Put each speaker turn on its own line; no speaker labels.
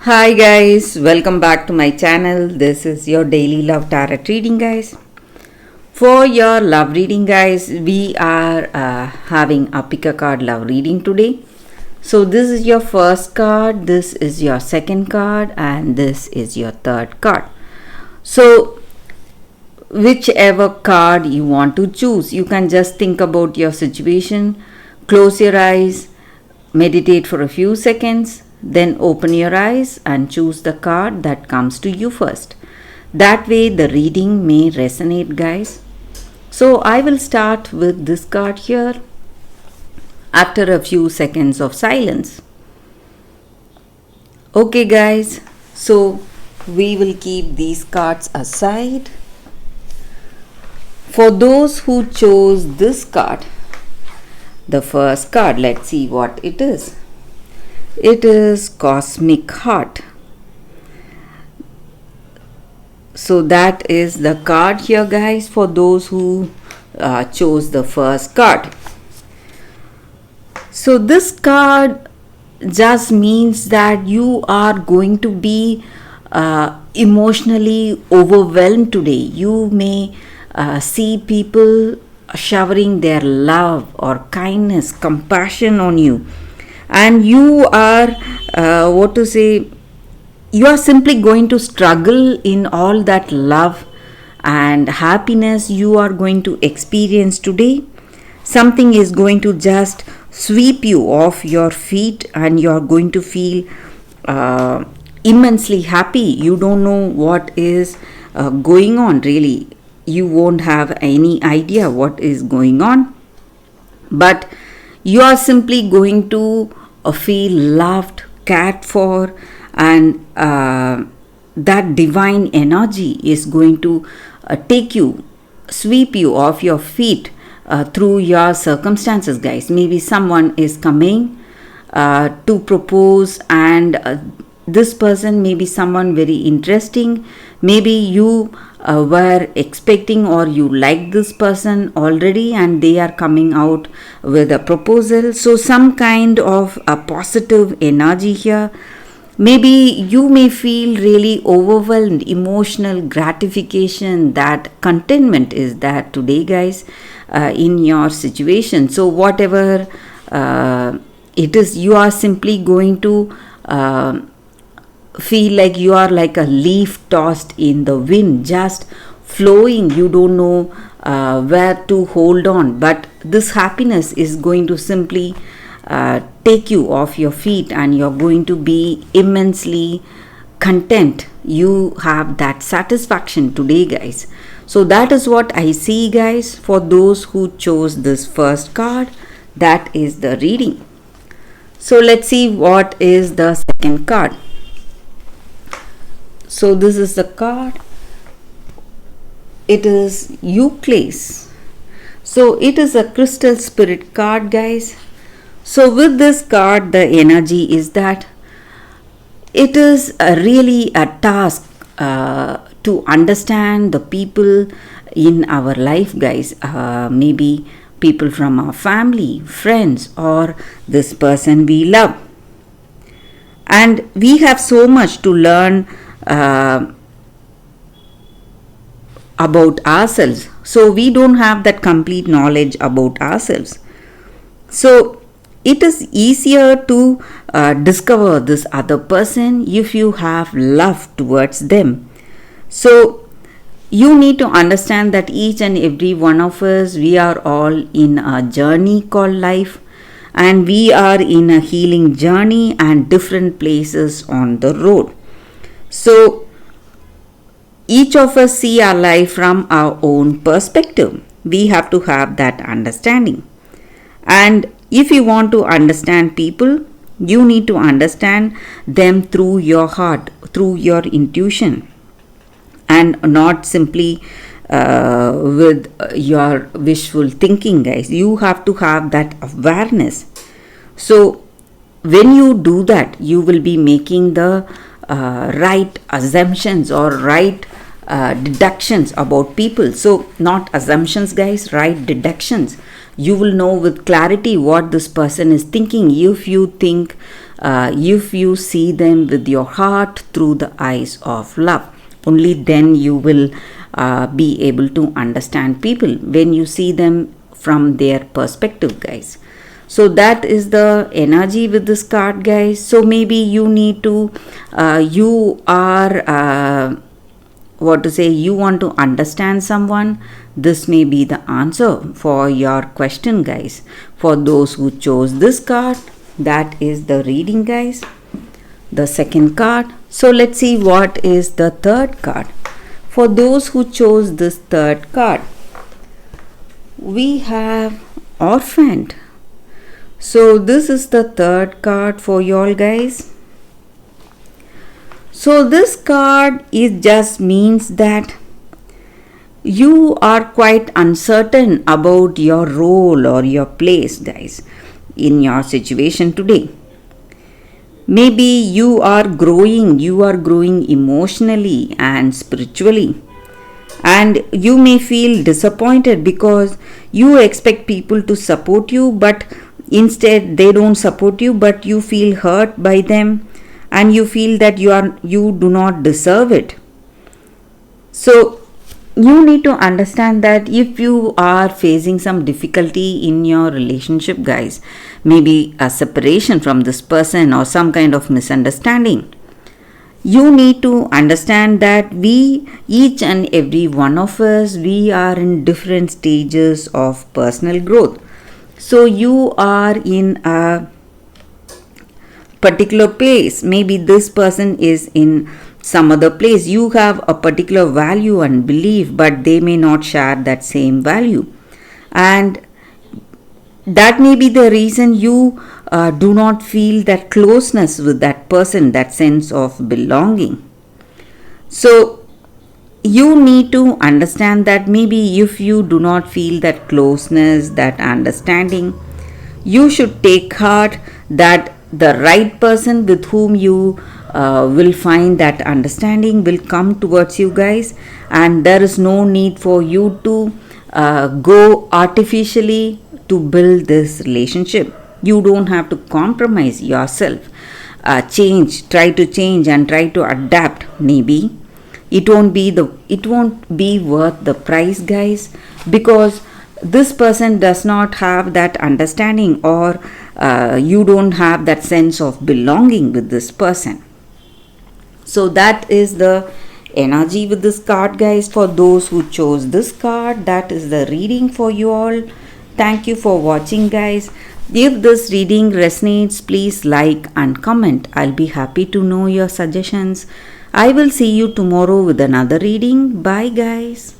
Hi guys, welcome back to my channel. This is your daily love tarot reading, guys. For your love reading, guys, we are having a pick a card love reading today. So this is your first card, this is your second card, and this is your third card. So whichever card you want to choose, you can just think about your situation, close your eyes, meditate for a few seconds, then open your eyes and choose the card that comes to you first. That way the reading may resonate, guys. So I will start with this card here after a few seconds of silence. Okay guys, so we will keep these cards aside. For those who chose this card, the first card, let's see what it is. It is Cosmic Heart. So that is the card here, guys, for those who chose the first card. So this card just means that you are going to be emotionally overwhelmed today. You may see people showering their love or kindness, compassion on you. And you are you are simply going to struggle in all that love and happiness you are going to experience today. Something is going to just sweep you off your feet and you are going to feel immensely happy. You don't know what is going on, really. You won't have any idea what is going on, but you are simply going to feel loved, cared for, and that divine energy is going to sweep you off your feet through your circumstances, guys. Maybe someone is coming to propose, and this person may be someone very interesting. Maybe you were expecting or you like this person already and they are coming out with a proposal. So some kind of a positive energy here. Maybe you may feel really overwhelmed, emotional gratification, that contentment is there today, guys, in your situation. So whatever it is, you are simply going to feel like you are like a leaf tossed in the wind, just flowing. You don't know where to hold on, but this happiness is going to simply take you off your feet and you're going to be immensely content. You have that satisfaction today, guys. So that is what I see, guys, for those who chose this first card. That is the reading. So let's see what is the second card. So this is the card. It is Euclid. So it is a crystal spirit card, guys. So with this card, the energy is that it is really a task to understand the people in our life, guys. Maybe people from our family, friends, or this person we love. And we have so much to learn about ourselves. So we don't have that complete knowledge about ourselves. So it is easier to discover this other person if you have love towards them. So you need to understand that each and every one of us, we are all in a journey called life, and we are in a healing journey and different places on the road. So each of us see our life from our own perspective. We have to have that understanding. And if you want to understand people, you need to understand them through your heart, through your intuition, and not simply with your wishful thinking, guys. You have to have that awareness. So when you do that, you will be making the right assumptions or right deductions about people. So not assumptions, guys, right deductions. You will know with clarity what this person is thinking. If you think if you see them with your heart through the eyes of love. Only then you will be able to understand people, when you see them from their perspective, guys. So that is the energy with this card, guys. So maybe you need to you are you want to understand someone. This may be the answer for your question, guys. For those who chose this card, that is the reading, guys. The second card. So let's see what is the third card. For those who chose this third card, we have orphaned. So this is the third card for y'all, guys. So this card is just means that you are quite uncertain about your role or your place, guys, in your situation today. Maybe you are growing emotionally and spiritually, and you may feel disappointed because you expect people to support you, but instead they don't support you, but you feel hurt by them and you feel that you do not deserve it. So you need to understand that if you are facing some difficulty in your relationship, guys, maybe a separation from this person or some kind of misunderstanding, you need to understand that each and every one of us, we are in different stages of personal growth. So you are in a particular place, maybe this person is in some other place. You have a particular value and belief, but they may not share that same value, and that may be the reason you do not feel that closeness with that person, that sense of belonging. So you need to understand that maybe if you do not feel that closeness, that understanding, you should take heart that the right person with whom you will find that understanding will come towards you, guys, and there is no need for you to go artificially to build this relationship. You don't have to compromise yourself. Try to change and try to adapt. Maybe it won't be worth the price, guys, because this person does not have that understanding, or you don't have that sense of belonging with this person. So that is the energy with this card, guys. For those who chose this card, that is the reading for you all. Thank you for watching, guys. If this reading resonates, please like and comment. I'll be happy to know your suggestions. I will see you tomorrow with another reading. Bye, guys.